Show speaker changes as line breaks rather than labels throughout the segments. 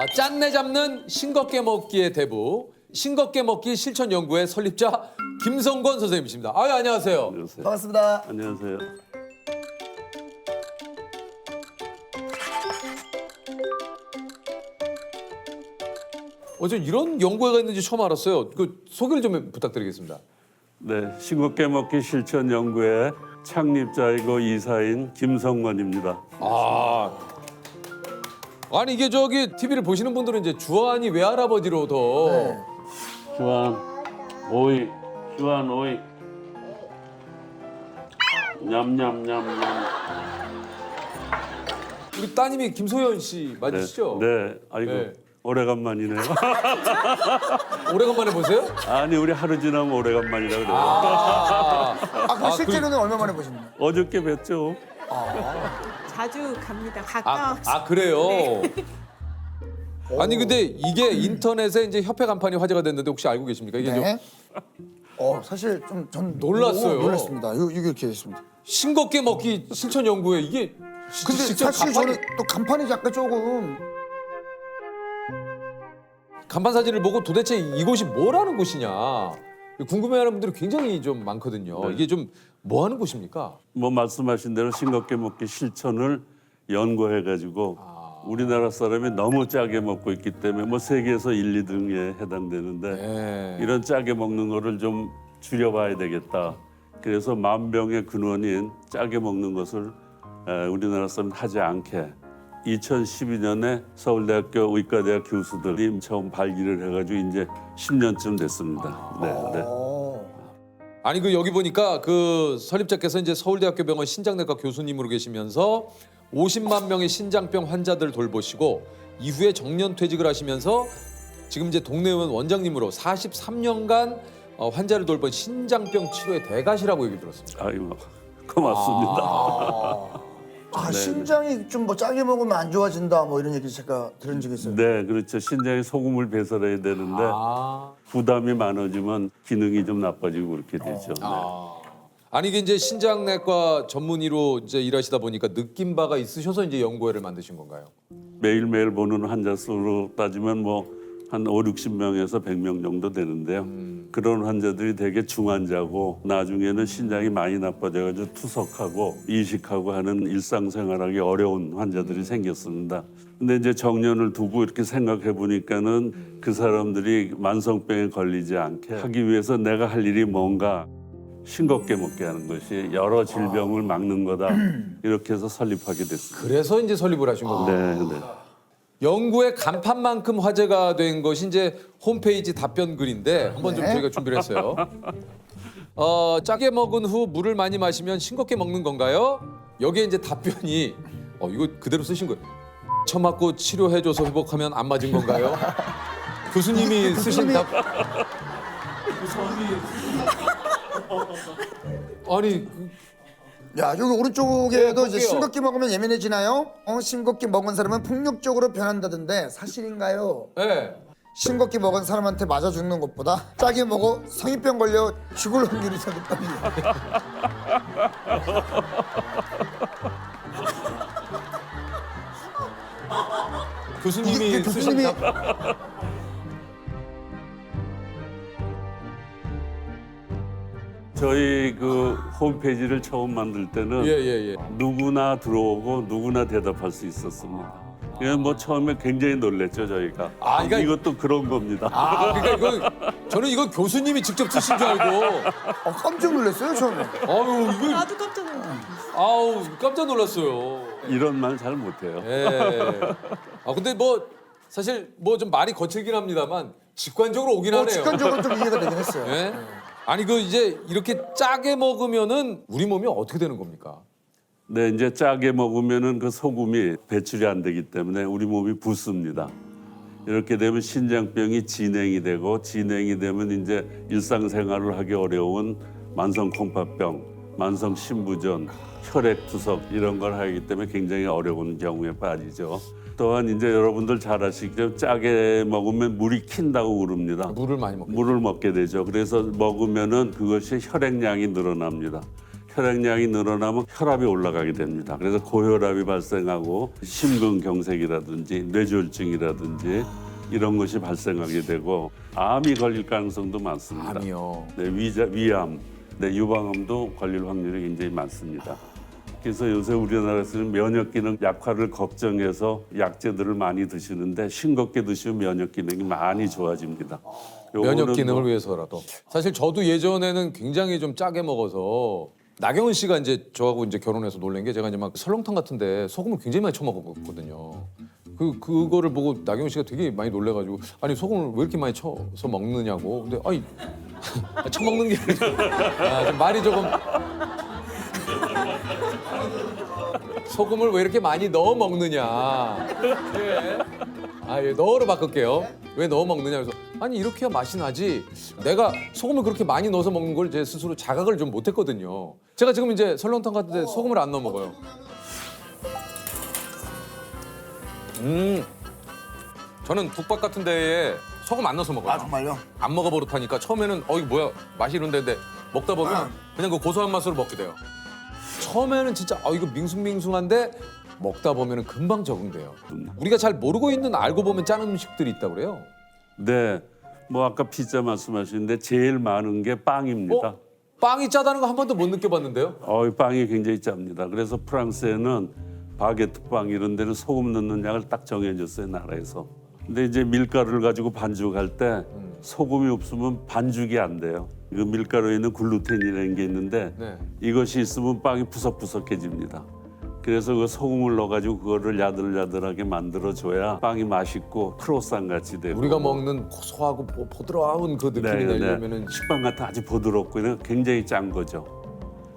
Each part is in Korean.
짠내 잡는 싱겁게 먹기의 대부 싱겁게 먹기 실천 연구의 설립자 김성권 선생님이십니다. 아유, 안녕하세요.
안녕하세요.
반갑습니다.
안녕하세요.
전 이런 연구회가 있는지 처음 알았어요. 그 소개를 좀 부탁드리겠습니다.
네, 싱겁게 먹기 실천 연구의 창립자이고 이사인 김성권입니다.
아니 이게 저기 TV를 보시는 분들은 이제 주한이 외할아버지로 더
네.
주한 오이, 주한 오이. 냠냠냠냠.
우리 따님이 김소연 씨 맞으시죠?
네, 아이고
네.
오래간만이네요.
오래간만에 보세요?
아니 우리 하루 지나면 오래간만이라 그래요.
그럼 실제로는 얼마 만에 보십니까?
어저께 뵀죠.
자주 갑니다. 가까워서.
그래요? 아니 근데 이게 인터넷에 이제 협회 간판이 화제가 됐는데 혹시 알고 계십니까? 이게 좀
네. 사실 좀 전
놀랐어요.
놀랐습니다. 이게 이렇게 됐습니다.
싱겁게 먹기 실천 연구회 이게
근데
직접
사실
간판이,
저는 또 간판이 약간 조금
간판 사진을 보고 도대체 이곳이 뭐라는 곳이냐 궁금해하는 분들이 굉장히 좀 많거든요.
네.
이게 좀 뭐 하는 곳입니까?
뭐 말씀하신 대로 싱겁게 먹기 실천을 연구해가지고 우리나라 사람이 너무 짜게 먹고 있기 때문에 뭐 세계에서 1, 2등에 해당되는데
네.
이런 짜게 먹는 거를 좀 줄여봐야 되겠다. 그래서 만병의 근원인 짜게 먹는 것을 우리나라 사람 하지 않게 2012년에 서울대학교 의과대학 교수들이 처음 발기를 해가지고 이제 10년쯤 됐습니다. 네.
아니 그 여기 보니까 그 설립자께서 이제 서울대학교 병원 신장내과 교수님으로 계시면서 50만 명의 신장병 환자들을 돌보시고 이후에 정년퇴직을 하시면서 지금 이제 동네의원 원장님으로 43년간 환자를 돌본 신장병 치료의 대가시라고 얘기 들었습니다.
아이고 고맙습니다.
신장이 좀 뭐 짜게 먹으면 안 좋아진다 뭐 이런 얘기 제가 들은 적이 있어요.
네, 그렇죠. 신장에 소금을 배설해야 되는데 부담이 많아지면 기능이 좀 나빠지고 그렇게 되죠. 네.
아니 이게 이제 신장내과 전문의로 이제 일하시다 보니까 느낀 바가 있으셔서 이제 연구회를 만드신 건가요?
매일매일 보는 환자 수로 따지면 뭐 한 5, 60명에서 100명 정도 되는데요. 그런 환자들이 되게 중환자고 나중에는 신장이 많이 나빠져가지고 투석하고 이식하고 하는 일상생활하기 어려운 환자들이 생겼습니다. 근데 이제 정년을 두고 이렇게 생각해 보니까는 그 사람들이 만성병에 걸리지 않게 하기 위해서 내가 할 일이 뭔가 싱겁게 먹게 하는 것이 여러 질병을 막는 거다. 이렇게 해서 설립하게 됐습니다.
그래서 이제 설립을 하신 거군요.
네.
연구의 간판만큼 화제가 된 것이 이제 홈페이지 답변 글인데 한번 좀 저희가 준비를 했어요. 짜게 먹은 후 물을 많이 마시면 싱겁게 먹는 건가요? 여기에 이제 답변이 이거 그대로 쓰신 거예요. 처맞고 치료해줘서 회복하면 안 맞은 건가요? 교수님이 쓰신 답. 아니
야, 여기 오른쪽에도 이제
볼게요.
싱겁게 먹으면 예민해지나요? 싱겁게 먹은 사람은 폭력적으로 변한다던데 사실인가요?
네.
싱겁게 먹은 사람한테 맞아 죽는 것보다 짜게 먹어 성인병 걸려 죽을 확률이 더 높답니다.
교수님이
이게
쓰신
교수님이
답.
저희 그 홈페이지를 처음 만들 때는
예.
누구나 들어오고 누구나 대답할 수 있었습니다. 그냥 뭐 처음에 굉장히 놀랬죠 저희가.
그러니까-
이것도 그런 겁니다.
그러니까 이거 저는 이거 교수님이 직접 쓰신 줄 알고.
깜짝 놀랐어요 처음에.
아유 이거
나도 깜짝 놀랐어.
깜짝 놀랐어요.
이런 말 잘 못해요.
예. 근데 뭐 사실 뭐 좀 말이 거칠긴 합니다만 직관적으로 오긴 하네요.
직관적으로 좀 이해가 되긴 했어요.
예? 아니 그 이제 이렇게 짜게 먹으면은 우리 몸이 어떻게 되는 겁니까?
네, 이제 짜게 먹으면은 그 소금이 배출이 안 되기 때문에 우리 몸이 붓습니다. 이렇게 되면 신장병이 진행이 되고 진행이 되면 이제 일상생활을 하기 어려운 만성 콩팥병, 만성 신부전, 혈액 투석 이런 걸 하기 때문에 굉장히 어려운 경우에 빠지죠. 또한 이제 여러분들 잘 아시겠지만 짜게 먹으면 물이 킨다고 그럽니다.
물을 많이 먹게.
물을 먹게 되죠. 그래서 먹으면은 그것이 혈액량이 늘어납니다. 혈액량이 늘어나면 혈압이 올라가게 됩니다. 그래서 고혈압이 발생하고 심근경색이라든지 뇌졸중이라든지 이런 것이 발생하게 되고 암이 걸릴 가능성도 많습니다.
암이요.
네, 위암, 네, 유방암도 걸릴 확률이 굉장히 많습니다. 그래서 요새 우리나라에서는 면역 기능 약화를 걱정해서 약제들을 많이 드시는데 싱겁게 드시면 면역 기능이 많이 좋아집니다.
면역
요거는
기능을
뭐
위해서라도. 사실 저도 예전에는 굉장히 좀 짜게 먹어서 나경원 씨가 이제 저하고 이제 결혼해서 놀란 게 제가 이제 막 설렁탕 같은데 소금을 굉장히 많이 쳐먹었거든요. 그거를 보고 나경원 씨가 되게 많이 놀래가지고 아니 소금을 왜 이렇게 많이 쳐서 먹느냐고. 근데 아니 쳐먹는 게 아니라 좀 말이 조금 소금을 왜 이렇게 많이 넣어 먹느냐. 예. 예, 넣어로 바꿀게요. 왜 넣어 먹느냐 그래서 아니 이렇게 해야 맛이 나지. 내가 소금을 그렇게 많이 넣어서 먹는 걸 제 스스로 자각을 좀 못했거든요. 제가 지금 이제 설렁탕 같은데 소금을 안 넣어 먹어요. 저는 국밥 같은 데에 소금 안 넣어서 먹어요.
아 정말요?
안 먹어버릇하니까 처음에는 이거 뭐야 맛이 이런데 먹다 보면 그냥 그 고소한 맛으로 먹게 돼요. 처음에는 진짜 이거 밍숭밍숭한데 먹다 보면은 금방 적응돼요. 우리가 잘 모르고 있는 알고 보면 짠 음식들이 있다고 그래요.
네, 뭐 아까 피자 말씀하시는데 제일 많은 게 빵입니다.
빵이 짜다는 거 한 번도 못 느껴봤는데요.
빵이 굉장히 짭니다. 그래서 프랑스에는 바게트 빵 이런 데는 소금 넣는 양을 딱 정해줬어요, 나라에서. 근데 이제 밀가루를 가지고 반죽할 때 소금이 없으면 반죽이 안 돼요. 그 밀가루에 있는 글루텐이라는 게 있는데
네.
이것이 있으면 빵이 푸석푸석해집니다. 그래서 그 소금을 넣어가지고 그거를 야들야들하게 만들어줘야 빵이 맛있고 크로상 같이 되고.
우리가 먹는 고소하고 보드라운 그 느낌이 내려면은
식빵 같은 아주 부드럽고 굉장히 짠 거죠.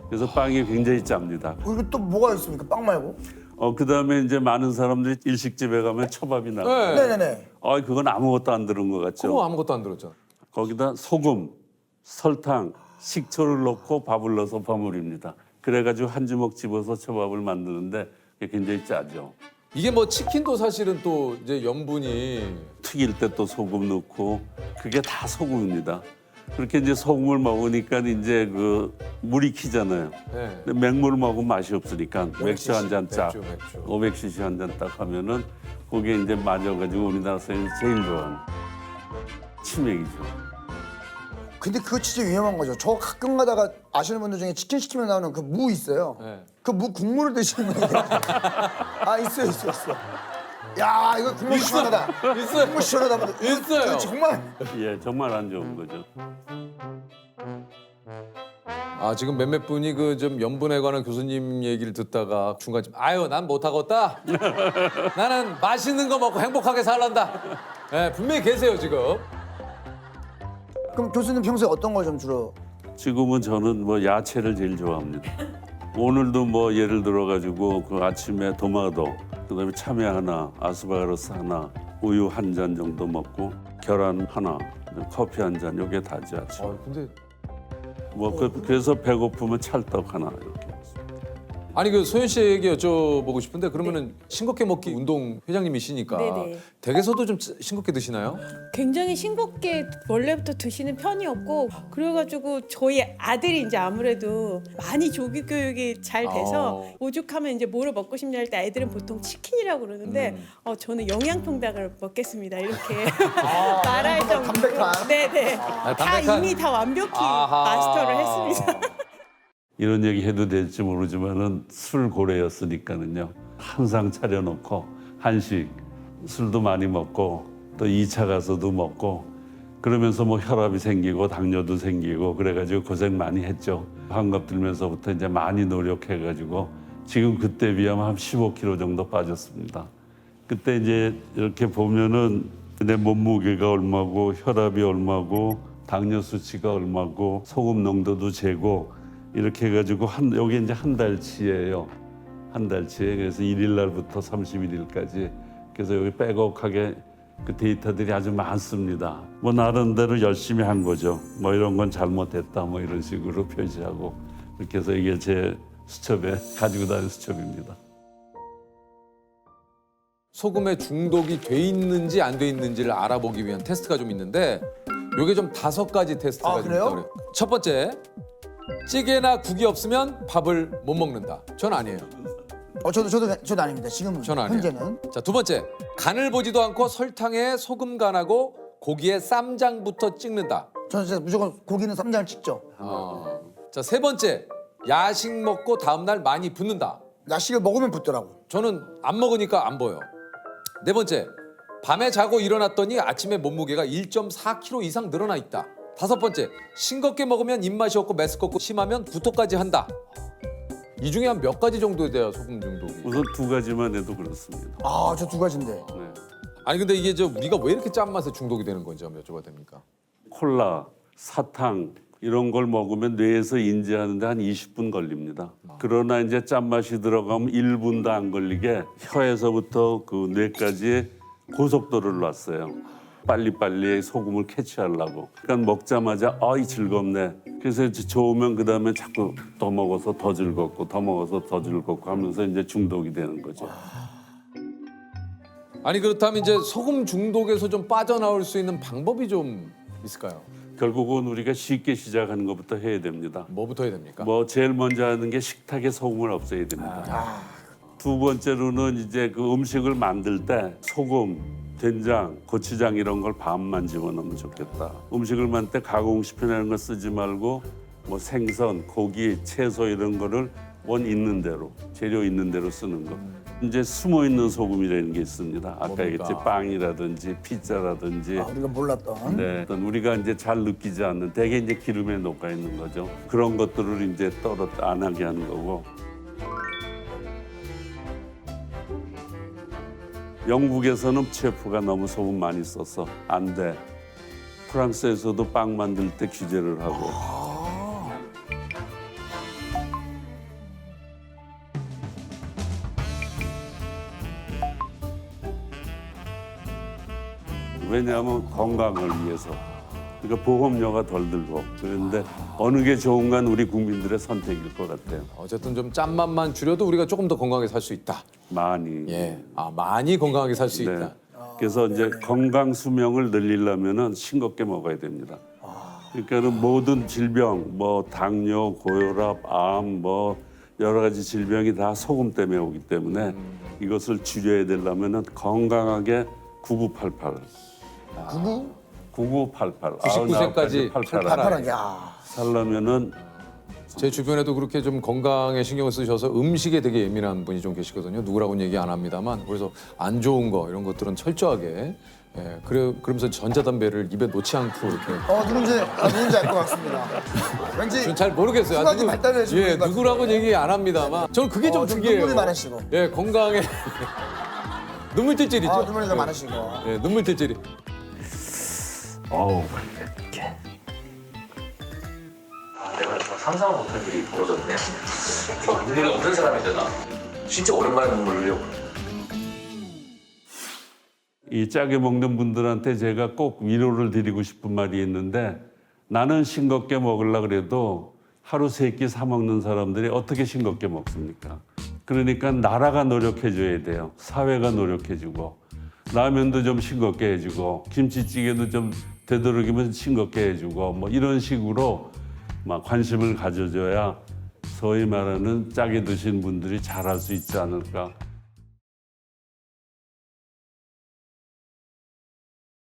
그래서 빵이 굉장히 짭니다.
그리고 또 뭐가 있습니까? 빵 말고?
그다음에 이제 많은 사람들이 일식집에 가면 초밥이 나와요.
네.
네네네.
그건 아무것도 안 들은 것 같죠.
그거 아무것도 안 들었잖아.
거기다 소금, 설탕, 식초를 넣고 밥을 넣어서 버무립니다. 그래가지고 한 주먹 집어서 초밥을 만드는데 그게 굉장히 짜죠.
이게 뭐 치킨도 사실은 또 이제 염분이
튀길 때 또 소금 넣고 그게 다 소금입니다. 그렇게 이제 소금을 먹으니까 이제 그 물이 키잖아요.
네.
근데 맹물을 먹으면 맛이 없으니까 맥주 한 잔 딱,
맥주.
500cc 한 잔 딱 하면은 그게 이제 맞아가지고 우리나라 사람이 제일 좋아하는 치맥이죠.
근데 그거 진짜 위험한 거죠. 저 가끔 가다가 아시는 분들 중에 치킨 시키면 나오는 그 무 있어요.
네.
그 무 국물을 드시는 분이 있어요. 야 이거 국물 시원하다.
있어요.
국물 시원하다.
있어요.
이거 정말.
예, 정말 안 좋은 거죠.
지금 몇몇 분이 그 좀 염분에 관한 교수님 얘기를 듣다가 중간쯤 난 못하겠다. 나는 맛있는 거 먹고 행복하게 살란다. 네, 분명히 계세요 지금.
그럼 교수님 평소에 어떤 걸 좀 주로?
지금은 저는 뭐 야채를 제일 좋아합니다. 오늘도 뭐 예를 들어가지고 그 아침에 토마토, 그다음에 참외 하나, 아스파라거스 하나, 우유 한 잔 정도 먹고 계란 하나, 커피 한 잔, 요게 다지 아침.
근데
그래서 배고프면 찰떡 하나 이렇게.
아니 그 소연 씨에게 여쭤보고 싶은데 그러면은 싱겁게 먹기 운동 회장님이시니까
네네.
댁에서도 좀 싱겁게 드시나요?
굉장히 싱겁게 원래부터 드시는 편이었고 그래가지고 저희 아들이 이제 아무래도 많이 조기 교육이 잘 돼서 오죽하면 이제 뭐를 먹고 싶냐 할 때 아이들은 보통 치킨이라고 그러는데 저는 영양통닭을 먹겠습니다 이렇게 말할 정도로
담백한.
네네
담백한.
다 이미 다 완벽히 마스터를 했습니다.
이런 얘기 해도 될지 모르지만은 술 고래였으니까는요. 항상 차려놓고 한식, 술도 많이 먹고 또 2차 가서도 먹고 그러면서 뭐 혈압이 생기고 당뇨도 생기고 그래가지고 고생 많이 했죠. 환갑 들면서부터 이제 많이 노력해가지고 지금 그때 비하면 한 15kg 정도 빠졌습니다. 그때 이제 이렇게 보면은 내 몸무게가 얼마고 혈압이 얼마고 당뇨 수치가 얼마고 소금 농도도 재고 이렇게 해가지고 여기 이제 한 달치예요. 한 달치에 그래서 1일 날부터 31일까지 그래서 여기 빼곡하게 그 데이터들이 아주 많습니다. 뭐 나름대로 열심히 한 거죠. 뭐 이런 건 잘못했다 뭐 이런 식으로 표시하고 그렇게 해서 이게 제 수첩에 가지고 다니는 수첩입니다.
소금에 중독이 돼 있는지 안 돼 있는지를 알아보기 위한 테스트가 좀 있는데 요게 좀 5가지 테스트가 좀
그래요?
있다고 그래요. 첫 번째, 찌개나 국이 없으면 밥을 못 먹는다. 전 아니에요.
저도 아닙니다. 지금은
전 아니에요.
현재는
자, 두 번째. 간을 보지도 않고 설탕에 소금 간하고 고기에 쌈장부터 찍는다.
저는 진짜 무조건 고기는 쌈장을 찍죠.
자, 세 번째. 야식 먹고 다음날 많이 붓는다.
야식을 먹으면 붙더라고.
저는 안 먹으니까 안 보여. 네 번째. 밤에 자고 일어났더니 아침에 몸무게가 1.4kg 이상 늘어나 있다. 다섯 번째. 싱겁게 먹으면 입맛이 없고 메스껍고 심하면 구토까지 한다. 이 중에 한 몇 가지 정도 돼야 소금 중독이?
우선 두 가지만 해도 그렇습니다.
아, 저 두 가지인데.
네.
아니 근데 이게 우리가 왜 이렇게 짠맛에 중독이 되는 건지 한번 여쭤봐도 됩니까?
콜라, 사탕 이런 걸 먹으면 뇌에서 인지하는데 한 20분 걸립니다. 그러나 이제 짠맛이 들어가면 1분도 안 걸리게 혀에서부터 그 뇌까지 고속도로를 놨어요. 빨리빨리 소금을 캐치하려고. 그러니까 먹자마자 아이 즐겁네. 그래서 이제 좋으면 그다음에 자꾸 더 먹어서 더 즐겁고 더 먹어서 더 즐겁고 하면서 이제 중독이 되는 거죠.
아니 그렇다면 이제 소금 중독에서 좀 빠져나올 수 있는 방법이 좀 있을까요?
결국은 우리가 쉽게 시작하는 것부터 해야 됩니다.
뭐부터 해야 됩니까?
뭐 제일 먼저 하는 게 식탁에 소금을 없애야 됩니다. 두 번째로는 이제 그 음식을 만들 때 소금, 된장, 고추장 이런 걸 반만 집어넣으면 좋겠다. 음식을 만들 때 가공식품이라는 거 쓰지 말고 뭐 생선, 고기, 채소 이런 거를 원 있는 대로, 재료 있는 대로 쓰는 거. 이제 숨어 있는 소금이라는 게 있습니다. 아까
뭡니까?
얘기했지 빵이라든지 피자라든지
우리가 몰랐던.
네, 어떤 우리가 이제 잘 느끼지 않는 대개 이제 기름에 녹아 있는 거죠. 그런 것들을 이제 안 하게 하는 거고. 영국에서는 셰프가 너무 소금 많이 써서 안 돼. 프랑스에서도 빵 만들 때 규제를 하고. 왜냐하면 건강을 위해서. 그러니까 보험료가 덜 들고. 그런데 어느 게 좋은 건 우리 국민들의 선택일 것 같아요.
어쨌든 좀 짠맛만 줄여도 우리가 조금 더 건강하게 살 수 있다.
많이.
예, 많이 건강하게 살 수
네.
있다.
그래서 이제 건강 수명을 늘리려면은 싱겁게 먹어야 됩니다. 그러니까는 모든 질병, 뭐 당뇨, 고혈압, 암, 뭐 여러 가지 질병이 다 소금 때문에 오기 때문에 이것을 줄여야 되려면은 건강하게 9988. 9988.
99세까지
88.
파란 야.
살려면은
제 주변에도 그렇게 좀 건강에 신경을 쓰셔서 음식에 되게 예민한 분이 좀 계시거든요. 누구라고는 얘기 안 합니다만 그래서 안 좋은 거 이런 것들은 철저하게 그러면서 전자담배를 입에 놓지 않고 이렇게
누군지 알 것 같습니다. 왠지
전 잘 모르겠어요.
수학이 발달해
예, 누구라고 얘기 안 합니다만 저는 그게 좀 특이해요.
눈물이 많으시고.
예, 건강에 눈물 찔찔이죠.
눈물이 좀 많으시고.
예, 눈물 찔찔이.
어우, 이렇게. 내가 정말 상상을 못한 일이 벌어졌네. 눈물이 없는 사람이 되나? 진짜 오랜만에 눈물 흘려.
이 짜게 먹는 분들한테 제가 꼭 위로를 드리고 싶은 말이 있는데 나는 싱겁게 먹으려고 그래도 하루 3끼 사 먹는 사람들이 어떻게 싱겁게 먹습니까? 그러니까 나라가 노력해줘야 돼요. 사회가 노력해주고 라면도 좀 싱겁게 해주고 김치찌개도 좀 되도록이면 싱겁게 해주고 뭐 이런 식으로 막 관심을 가져줘야 소위 말하는 짜게 드신 분들이 잘할 수 있지 않을까.